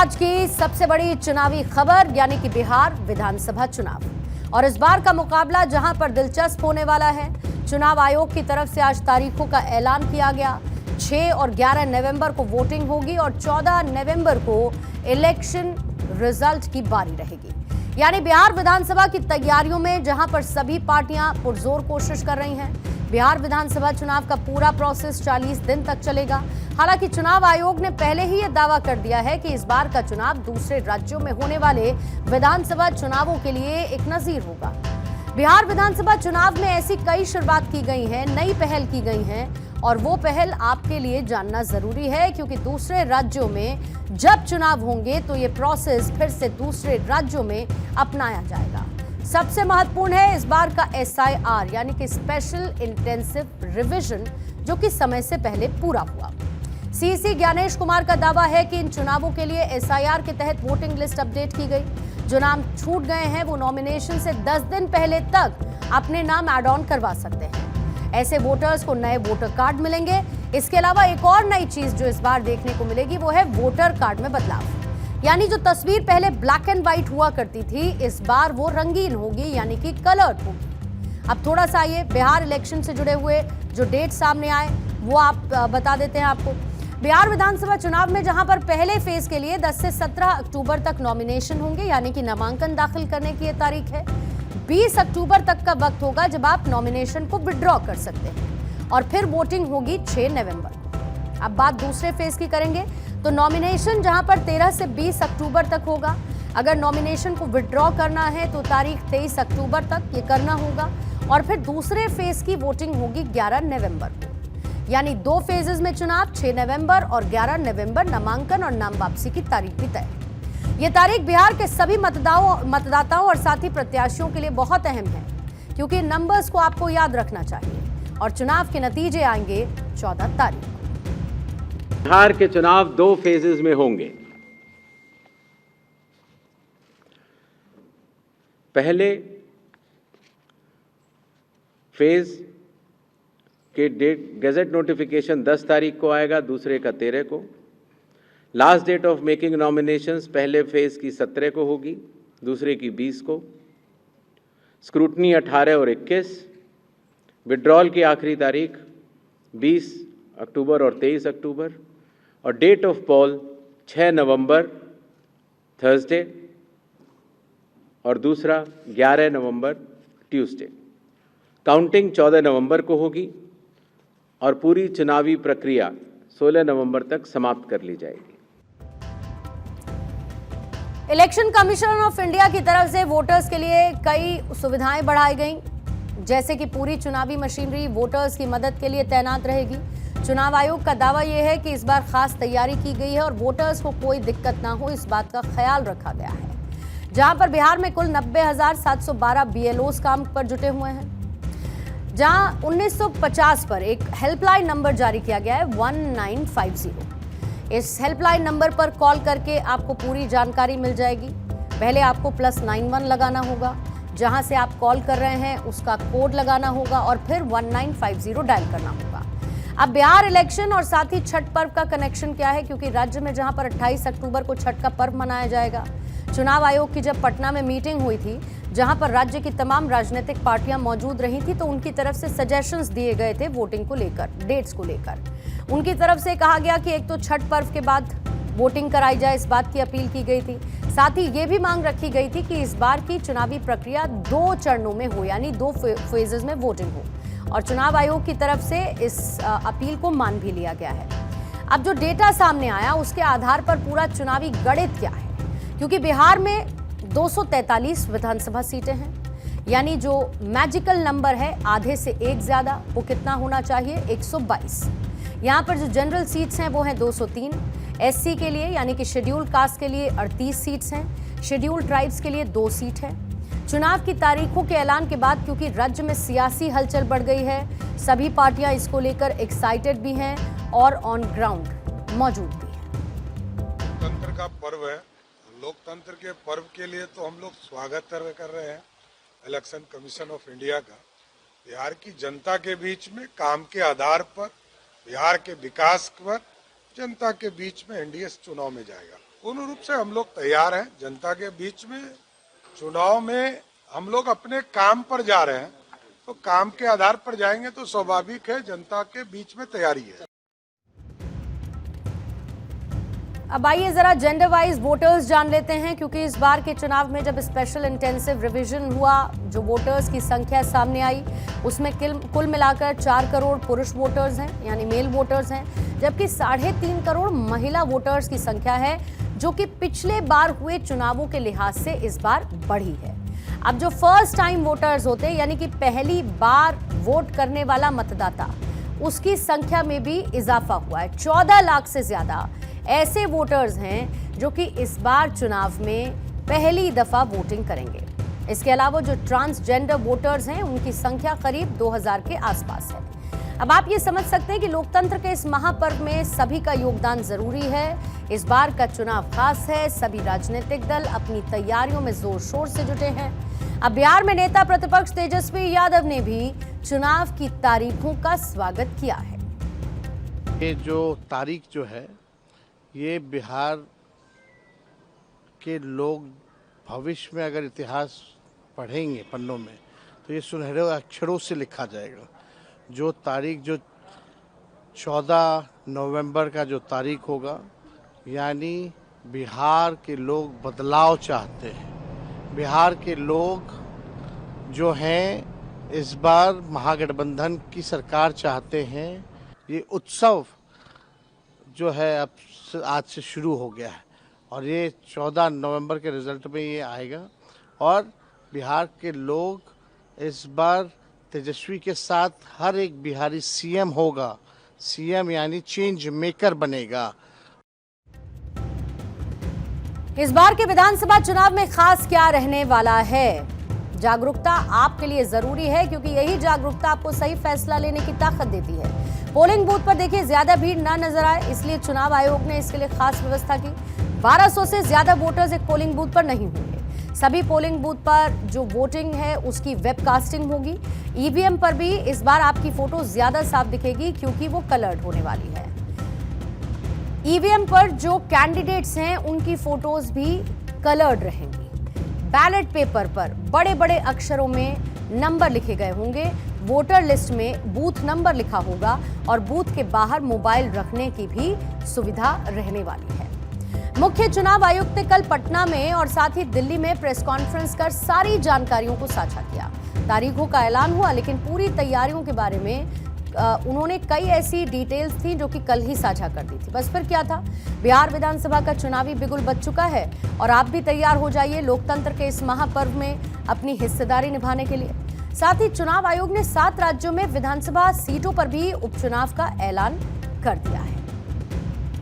आज की सबसे बड़ी चुनावी खबर यानी कि बिहार विधानसभा चुनाव और इस बार का मुकाबला जहां पर दिलचस्प होने वाला है। चुनाव आयोग की तरफ से आज तारीखों का ऐलान किया गया। 6 और 11 नवंबर को वोटिंग होगी और 14 नवंबर को इलेक्शन रिजल्ट की बारी रहेगी। यानी बिहार विधानसभा की तैयारियों में जहां पर सभी पार्टियां पुरजोर कोशिश कर रही हैं। बिहार विधानसभा चुनाव का पूरा प्रोसेस 40 दिन तक चलेगा। हालांकि चुनाव आयोग ने पहले ही यह दावा कर दिया है कि इस बार का चुनाव दूसरे राज्यों में होने वाले विधानसभा चुनावों के लिए एक नजीर होगा। बिहार विधानसभा चुनाव में ऐसी कई शुरुआत की गई है, नई पहल की गई हैं और वो पहल आपके लिए जानना जरूरी है, क्योंकि दूसरे राज्यों में जब चुनाव होंगे तो ये प्रोसेस फिर से दूसरे राज्यों में अपनाया जाएगा। सबसे महत्वपूर्ण है इस बार का SIR यानी कि स्पेशल इंटेंसिव रिवीजन, जो कि समय से पहले पूरा हुआ। CC ज्ञानेश कुमार का दावा है कि इन चुनावों के लिए SIR के तहत वोटिंग लिस्ट अपडेट की गई। जो नाम छूट गए हैं वो नॉमिनेशन से 10 दिन पहले तक अपने नाम ऐड ऑन करवा सकते हैं। ऐसे वोटर्स को नए वोटर कार्ड मिलेंगे। इसके अलावा एक और नई चीज जो इस बार देखने को मिलेगी वो है वोटर कार्ड में बदलाव, यानी जो तस्वीर पहले ब्लैक एंड व्हाइट हुआ करती थी इस बार वो रंगीन होगी, यानी कि कलर्ड होगी। अब थोड़ा सा ये बिहार इलेक्शन से जुड़े हुए जो डेट सामने आए वो आप बता देते हैं आपको। बिहार विधानसभा चुनाव में जहां पर पहले फेज के लिए 10 से 17 अक्टूबर तक नॉमिनेशन होंगे, यानी कि नामांकन दाखिल करने की ये तारीख है। 20 अक्टूबर तक का वक्त होगा जब आप नॉमिनेशन को विड्रॉ कर सकते हैं और फिर वोटिंग होगी 6 नवंबर को। अब बात दूसरे फेज की करेंगे तो नॉमिनेशन जहां पर 13 से 20 अक्टूबर तक होगा। अगर नॉमिनेशन को विड्रॉ करना है तो तारीख 23 अक्टूबर तक ये करना होगा और फिर दूसरे फेज की वोटिंग होगी 11 नवंबर को। यानी 2 फेजेस में चुनाव, 6 नवंबर और 11 नवंबर नामांकन और नाम वापसी की तारीख भी तय। ये तारीख बिहार के सभी मतदाताओं और साथी प्रत्याशियों के लिए बहुत अहम है, क्योंकि नंबर्स को आपको याद रखना चाहिए और चुनाव के नतीजे आएंगे 14 तारीख। बिहार के चुनाव 2 फेजेस में होंगे। पहले फेज के गैजेट नोटिफिकेशन 10 तारीख को आएगा, दूसरे का 13 को। Last date of making nominations पहले फेज की 17 को होगी, दूसरे की 20 को। स्क्रूटनी 18 और 21। विड्रॉल की आखिरी तारीख 20 अक्टूबर और 23 अक्टूबर और डेट ऑफ पोल 6 नवंबर थर्सडे और दूसरा 11 नवंबर ट्यूसडे। काउंटिंग 14 नवंबर को होगी और पूरी चुनावी प्रक्रिया 16 नवंबर तक समाप्त कर ली जाएगी। इलेक्शन कमीशन ऑफ इंडिया की तरफ से वोटर्स के लिए कई सुविधाएं बढ़ाई गई, जैसे कि पूरी चुनावी मशीनरी वोटर्स की मदद के लिए तैनात रहेगी। चुनाव आयोग का दावा यह है कि इस बार खास तैयारी की गई है और वोटर्स को कोई दिक्कत ना हो इस बात का ख्याल रखा गया है। जहां पर बिहार में कुल 90,712 BLOs काम पर जुटे हुए हैं, जहां 1950 पर एक हेल्पलाइन नंबर जारी किया गया है 1950। इस हेल्पलाइन नंबर पर कॉल करके आपको पूरी जानकारी मिल जाएगी। पहले आपको +91 लगाना होगा, जहां से आप कॉल कर रहे हैं उसका कोड लगाना होगा और फिर 1950 डायल करना होगा। अब बिहार इलेक्शन और साथ ही छठ पर्व का कनेक्शन क्या है, क्योंकि राज्य में जहां पर 28 अक्टूबर को छठ का पर्व मनाया जाएगा। चुनाव आयोग की जब पटना में मीटिंग हुई थी, जहां पर राज्य की तमाम राजनीतिक पार्टियां मौजूद रही थी, तो उनकी तरफ से सजेशंस दिए गए थे वोटिंग को लेकर, डेट्स को लेकर। उनकी तरफ से कहा गया कि एक तो छठ पर्व के बाद वोटिंग कराई जाए, इस बात की अपील की गई थी। साथ ही ये भी मांग रखी गई थी कि इस बार की चुनावी प्रक्रिया 2 चरणों में हो, यानी 2 फेजेस में वोटिंग हो और चुनाव आयोग की तरफ से इस अपील को मान भी लिया गया है। अब जो डेटा सामने आया उसके आधार पर पूरा चुनावी गणित क्या है, क्योंकि बिहार में 243 विधानसभा सीटें हैं, यानी जो मैजिकल नंबर है आधे से एक ज्यादा, वो कितना होना चाहिए 122। यहाँ पर जो जनरल सीट्स हैं वो हैं 203। SC के लिए यानी कि शेड्यूल्ड कास्ट के लिए 38 सीट्स हैं, शेड्यूल्ड ट्राइब्स के लिए 2 सीट है। चुनाव की तारीखों के ऐलान के बाद क्योंकि राज्य में सियासी हलचल बढ़ गई है, सभी पार्टियां इसको लेकर एक्साइटेड भी हैं और ऑन ग्राउंड मौजूद भी हैं। लोकतंत्र का पर्व है, लोकतंत्र के पर्व के लिए तो हम लोग स्वागत कर रहे हैं इलेक्शन कमीशन ऑफ इंडिया का। बिहार की जनता के बीच में काम के आधार पर, बिहार के विकास पर जनता के बीच में एनडीए चुनाव में जाएगा। पूर्ण रूप से हम लोग तैयार हैं। जनता के बीच में चुनाव में हम लोग अपने काम पर जा रहे हैं, तो काम के आधार पर जाएंगे तो स्वाभाविक है जनता के बीच में तैयारी है। अब आइए जरा जेंडर वाइज वोटर्स जान लेते हैं, क्योंकि इस बार के चुनाव में जब स्पेशल इंटेंसिव रिवीजन हुआ, जो वोटर्स की संख्या सामने आई उसमें कुल मिलाकर 4 करोड़ पुरुष वोटर्स हैं, यानी मेल वोटर्स हैं, जबकि 3.5 करोड़ महिला वोटर्स की संख्या है, जो कि पिछले बार हुए चुनावों के लिहाज से इस बार बढ़ी है। अब जो फर्स्ट टाइम वोटर्स होते हैं, यानी कि पहली बार वोट करने वाला मतदाता, उसकी संख्या में भी इजाफा हुआ है। 14 लाख से ज्यादा ऐसे वोटर्स हैं जो कि इस बार चुनाव में पहली दफा वोटिंग करेंगे। इसके अलावा जो ट्रांसजेंडर वोटर्स हैं, उनकी संख्या करीब 2000 के आसपास है। अब आप ये समझ सकते हैं कि लोकतंत्र के इस महापर्व में सभी का योगदान जरूरी है। इस बार का चुनाव खास है। सभी राजनीतिक दल अपनी तैयारियों में जोर शोर से जुटे हैं। अब बिहार में नेता प्रतिपक्ष तेजस्वी यादव ने भी चुनाव की तारीखों का स्वागत किया है। ये जो तारीख जो है, ये बिहार के लोग भविष्य में अगर इतिहास पढ़ेंगे पन्नों में, तो ये सुनहरे अक्षरों से लिखा जाएगा। जो तारीख, जो 14 नवंबर का जो तारीख होगा, यानी बिहार के लोग बदलाव चाहते हैं। बिहार के लोग जो हैं इस बार महागठबंधन की सरकार चाहते हैं। ये उत्सव जो है अब आज से शुरू हो गया है और ये 14 नवंबर के रिजल्ट में ये आएगा और बिहार के लोग इस बार तेजस्वी के साथ हर एक बिहारी सीएम होगा। सीएम यानी चेंज मेकर बनेगा। इस बार के विधानसभा चुनाव में खास क्या रहने वाला है? जागरूकता आपके लिए जरूरी है, क्योंकि यही जागरूकता आपको सही फैसला लेने की ताकत देती है। पोलिंग बूथ पर देखिए ज्यादा भीड़ ना नजर आए, इसलिए चुनाव आयोग ने इसके लिए खास व्यवस्था की। 1200 से ज्यादा वोटर्स एक पोलिंग बूथ पर नहीं होंगे। सभी पोलिंग बूथ पर जो वोटिंग है उसकी वेबकास्टिंग होगी। ईवीएम पर भी इस बार आपकी फोटो ज्यादा साफ दिखेगी, क्योंकि वो कलर्ड होने वाली है। ईवीएम पर जो कैंडिडेट्स हैं उनकी फोटोज भी कलर्ड रहेंगी। बैलेट पेपर पर बड़े बड़े अक्षरों में नंबर लिखे गए होंगे। वोटर लिस्ट में बूथ नंबर लिखा होगा और बूथ के बाहर मोबाइल रखने की भी सुविधा रहने वाली है। मुख्य चुनाव आयुक्त ने कल पटना में और साथ ही दिल्ली में प्रेस कॉन्फ्रेंस कर सारी जानकारियों को साझा किया। तारीखों का ऐलान हुआ, लेकिन पूरी तैयारियों के बारे में उन्होंने कई ऐसी डिटेल्स थी जो कि कल ही साझा कर दी थी। बस फिर क्या था, बिहार विधानसभा का चुनावी बिगुल बज चुका है और आप भी तैयार हो जाइए लोकतंत्र के इस महापर्व में अपनी हिस्सेदारी निभाने के लिए। साथ ही चुनाव आयोग ने 7 राज्यों में विधानसभा सीटों पर भी उपचुनाव का ऐलान कर दिया है।